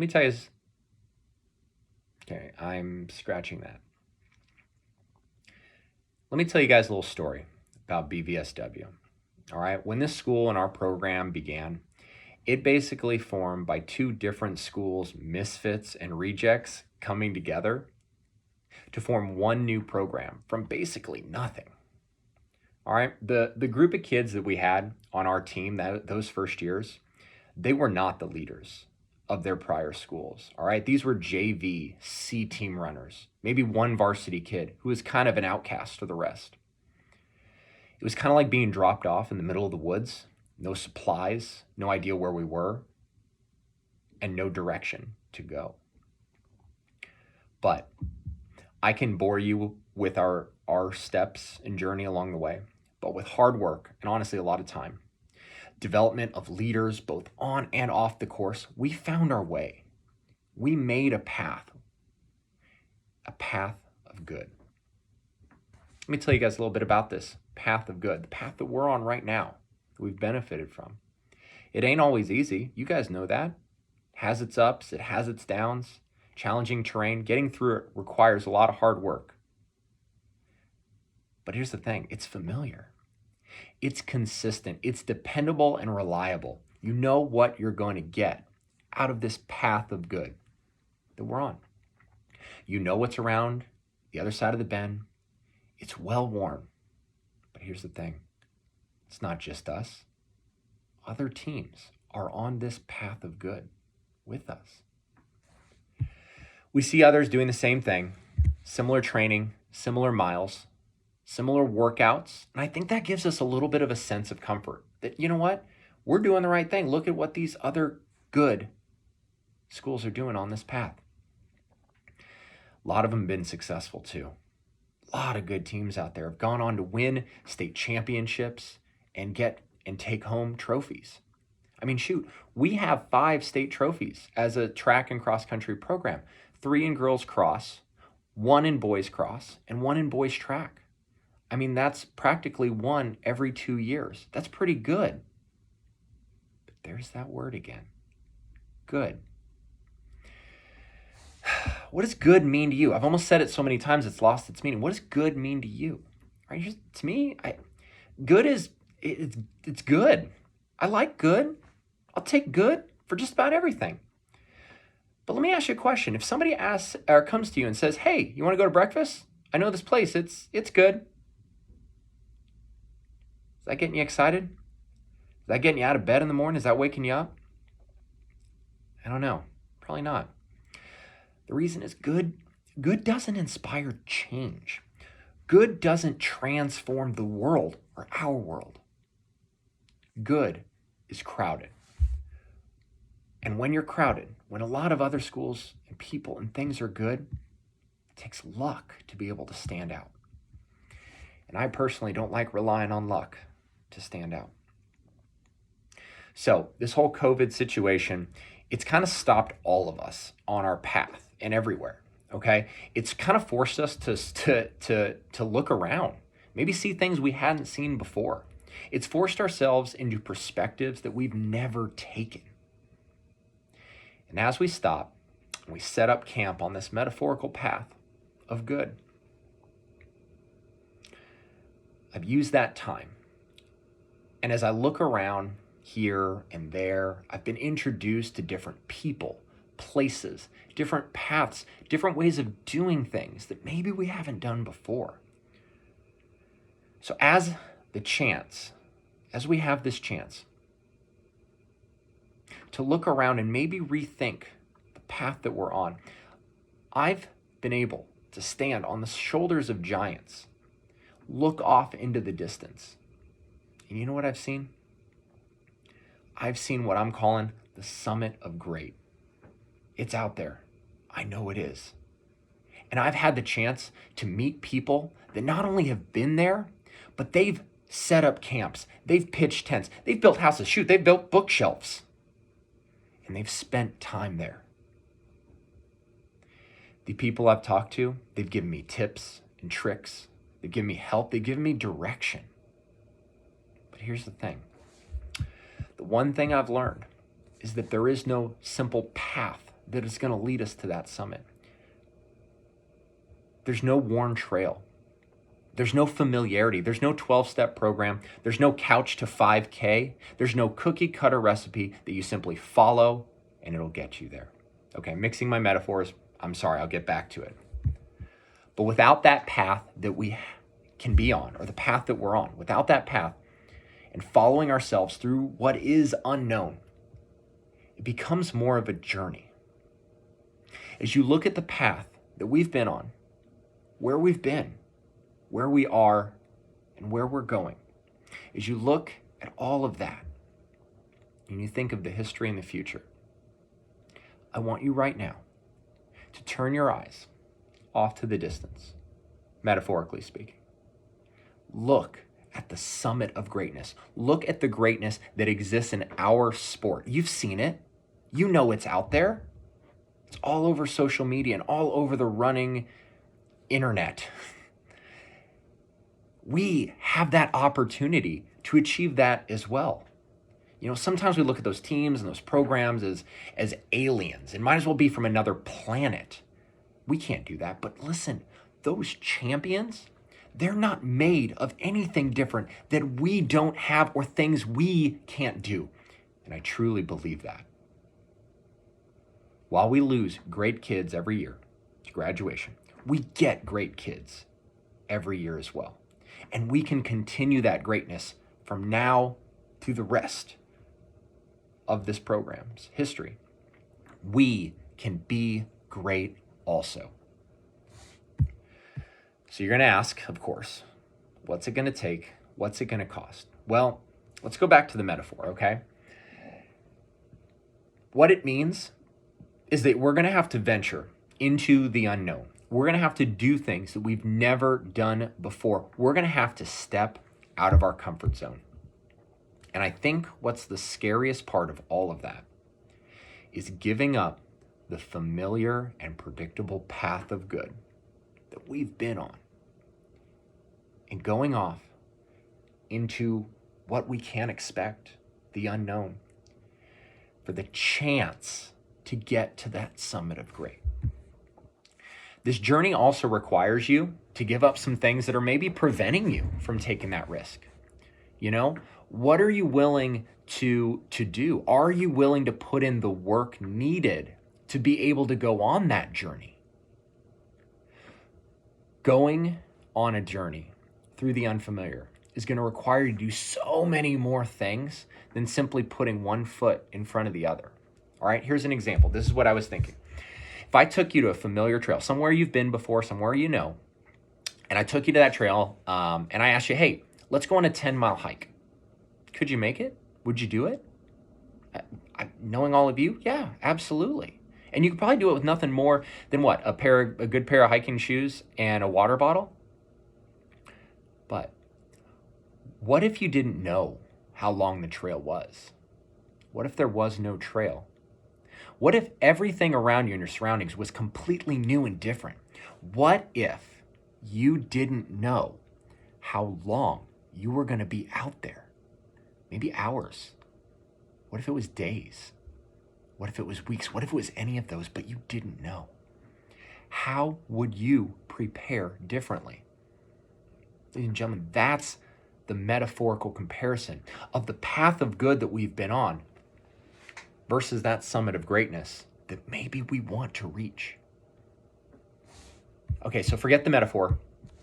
Let me tell you, okay, I'm scratching that. Let me tell you guys a little story about BVSW. All right, when this school and our program began, it basically formed by two different schools, misfits and rejects, coming together to form one new program from basically nothing. All right, the group of kids that we had on our team those first years, they were not the leaders of their prior schools. All right, these were JV C team runners, maybe one varsity kid who was kind of an outcast to the rest. It was kind of like being dropped off in the middle of the woods, no supplies, no idea where we were, and no direction to go. But I can bore you with our steps and journey along the way, but with hard work and honestly a lot of time, development of leaders both on and off the course, we found our way. We made a path of good. Let me tell you guys a little bit about this path of good, the path that we're on right now, that we've benefited from. It ain't always easy. You guys know that. It has its ups, it has its downs, challenging terrain. Getting through it requires a lot of hard work. But here's the thing, it's familiar. It's consistent, it's dependable and reliable. You know what you're going to get out of this path of good that we're on. You know what's around the other side of the bend. It's well worn. But here's the thing, it's not just us. Other teams are on this path of good with us. We see others doing the same thing, similar training, similar miles, similar workouts. And I think that gives us a little bit of a sense of comfort that, you know what, we're doing the right thing. Look at what these other good schools are doing on this path. A lot of them have been successful too. A lot of good teams out there have gone on to win state championships and take home trophies. I mean, shoot, we have 5 state trophies as a track and cross country program, 3 in girls cross, 1 in boys cross, and 1 in boys track. I mean, that's practically 1 every 2 years. That's pretty good. But there's that word again, good. What does good mean to you? I've almost said it so many times it's lost its meaning. What does good mean to you? Right? To me, good is it's good. I like good. I'll take good for just about everything. But let me ask you a question. If somebody asks or comes to you and says, "Hey, you want to go to breakfast? I know this place. It's good." Is that getting you excited? Is that getting you out of bed in the morning? Is that waking you up? I don't know. Probably not. The reason is good doesn't inspire change. Good doesn't transform the world or our world. Good is crowded. And when you're crowded, when a lot of other schools and people and things are good, it takes luck to be able to stand out. And I personally don't like relying on luck to stand out. So this whole COVID situation, it's kind of stopped all of us on our path and everywhere, okay? It's kind of forced us to look around, maybe see things we hadn't seen before. It's forced ourselves into perspectives that we've never taken. And as we stop, we set up camp on this metaphorical path of good. I've used that time. And as I look around here and there, I've been introduced to different people, places, different paths, different ways of doing things that maybe we haven't done before. So as we have this chance to look around and maybe rethink the path that we're on, I've been able to stand on the shoulders of giants, look off into the distance. And you know what I've seen? I've seen what I'm calling the summit of great. It's out there. I know it is. And I've had the chance to meet people that not only have been there, but they've set up camps. They've pitched tents. They've built houses. Shoot, they've built bookshelves. And they've spent time there. The people I've talked to, they've given me tips and tricks. They've given me help. They've given me direction. But here's the thing. The one thing I've learned is that there is no simple path that is going to lead us to that summit. There's no worn trail. There's no familiarity. There's no 12-step program. There's no couch to 5K. There's no cookie cutter recipe that you simply follow and it'll get you there. Okay, mixing my metaphors. I'm sorry, I'll get back to it. But without that path that we can be on, or the path that we're on, without that path and following ourselves through what is unknown, it becomes more of a journey. As you look at the path that we've been on, where we've been, where we are, and where we're going, as you look at all of that, and you think of the history and the future, I want you right now to turn your eyes off to the distance, metaphorically speaking. Look at the summit of greatness. Look at the greatness that exists in our sport. You've seen it. You know it's out there. It's all over social media and all over the running internet. We have that opportunity to achieve that as well. You know, sometimes we look at those teams and those programs as aliens and might as well be from another planet. We can't do that. But listen, those champions, they're not made of anything different that we don't have or things we can't do. And I truly believe that. While we lose great kids every year to graduation, we get great kids every year as well. And we can continue that greatness from now to the rest of this program's history. We can be great also. So you're going to ask, of course, what's it going to take? What's it going to cost? Well, let's go back to the metaphor, okay? What it means is that we're going to have to venture into the unknown. We're going to have to do things that we've never done before. We're going to have to step out of our comfort zone. And I think what's the scariest part of all of that is giving up the familiar and predictable path of good that we've been on and going off into what we can't expect, the unknown, for the chance to get to that summit of great. This journey also requires you to give up some things that are maybe preventing you from taking that risk. You know, what are you willing to do? Are you willing to put in the work needed to be able to go on that journey? Going on a journey through the unfamiliar is going to require you to do so many more things than simply putting one foot in front of the other. All right, here's an example. This is what I was thinking. If I took you to a familiar trail, somewhere you've been before, somewhere you know, and I took you to that trail and I asked you, hey, let's go on a 10-mile hike. Could you make it? Would you do it? Knowing all of you, yeah, absolutely. And you could probably do it with nothing more than what? A good pair of hiking shoes and a water bottle? But what if you didn't know how long the trail was? What if there was no trail? What if everything around you and your surroundings was completely new and different? What if you didn't know how long you were going to be out there? Maybe hours. What if it was days? What if it was weeks? What if it was any of those, but you didn't know? How would you prepare differently? Ladies and gentlemen, that's the metaphorical comparison of the path of good that we've been on versus that summit of greatness that maybe we want to reach. Okay, so forget the metaphor.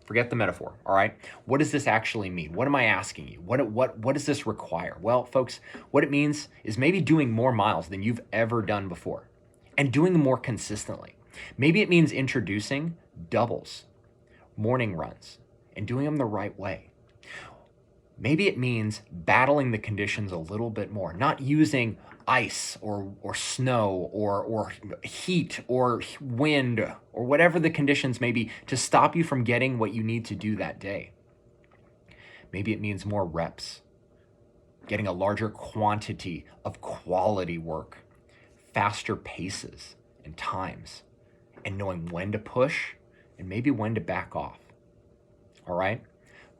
Forget the metaphor, all right? What does this actually mean? What am I asking you? What does this require? Well, folks, what it means is maybe doing more miles than you've ever done before and doing them more consistently. Maybe it means introducing doubles, morning runs, and doing them the right way. Maybe it means battling the conditions a little bit more, not using ice or snow or heat or wind or whatever the conditions may be to stop you from getting what you need to do that day. Maybe it means more reps, getting a larger quantity of quality work, faster paces and times, and knowing when to push and maybe when to back off. All right?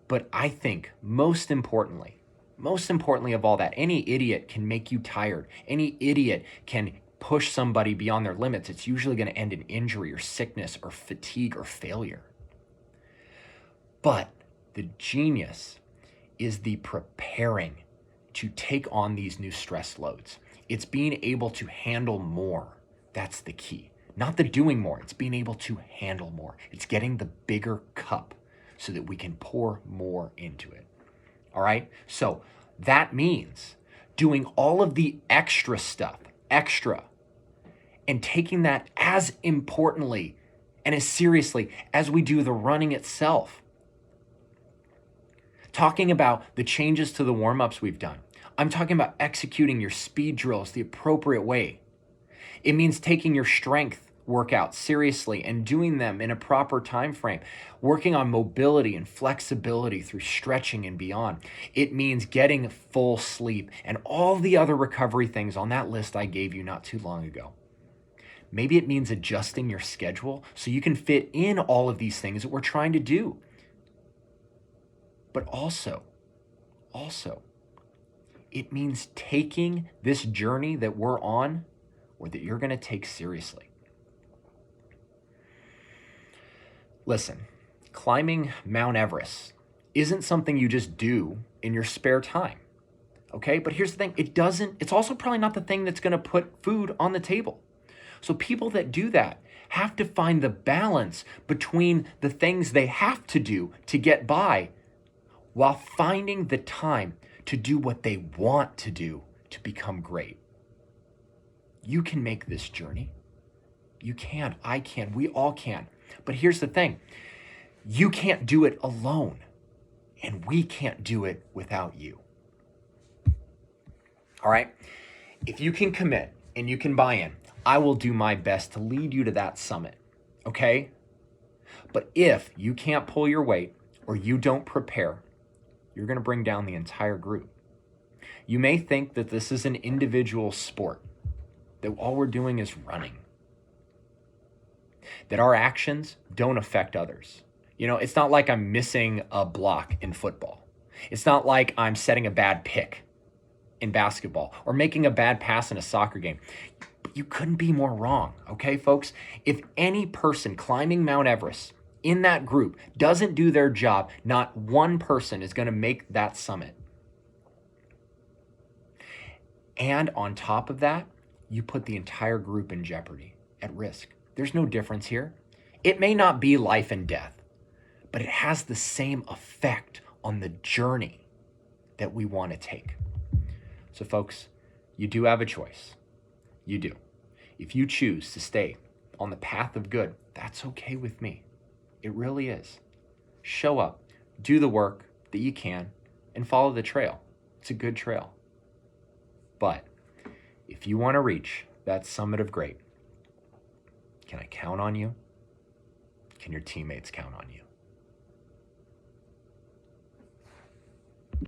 But I think most importantly of all that, any idiot can make you tired. Any idiot can push somebody beyond their limits, it's usually going to end in injury or sickness or fatigue or failure. But the genius is the preparing to take on these new stress loads. It's being able to handle more. That's the key. Not the doing more, it's being able to handle more. It's getting the bigger cup so that we can pour more into it. All right? So that means doing all of the extra stuff, and taking that as importantly and as seriously as we do the running itself. Talking about the changes to the warm-ups we've done. I'm talking about executing your speed drills the appropriate way. It means taking your strength workouts seriously and doing them in a proper time frame, working on mobility and flexibility through stretching and beyond. It means getting full sleep and all the other recovery things on that list I gave you not too long ago. Maybe it means adjusting your schedule so you can fit in all of these things that we're trying to do. But also, it means taking this journey that we're on or that you're going to take seriously. Listen, climbing Mount Everest isn't something you just do in your spare time, okay? But here's the thing, it's also probably not the thing that's going to put food on the table. So people that do that have to find the balance between the things they have to do to get by while finding the time to do what they want to do to become great. You can make this journey. You can, I can, we all can. But here's the thing, you can't do it alone, and we can't do it without you. All right? If you can commit and you can buy in, I will do my best to lead you to that summit, okay? But if you can't pull your weight or you don't prepare, you're going to bring down the entire group. You may think that this is an individual sport, that all we're doing is running, that our actions don't affect others. You know, it's not like I'm missing a block in football. It's not like I'm setting a bad pick in basketball or making a bad pass in a soccer game. But you couldn't be more wrong, okay, folks? If any person climbing Mount Everest in that group doesn't do their job, not one person is going to make that summit. And on top of that, you put the entire group in jeopardy, at risk. There's no difference here. It may not be life and death, but it has the same effect on the journey that we want to take. So folks, you do have a choice. You do. If you choose to stay on the path of good, that's okay with me. It really is. Show up, do the work that you can, and follow the trail. It's a good trail. But if you want to reach that summit of great, can I count on you? Can your teammates count on you?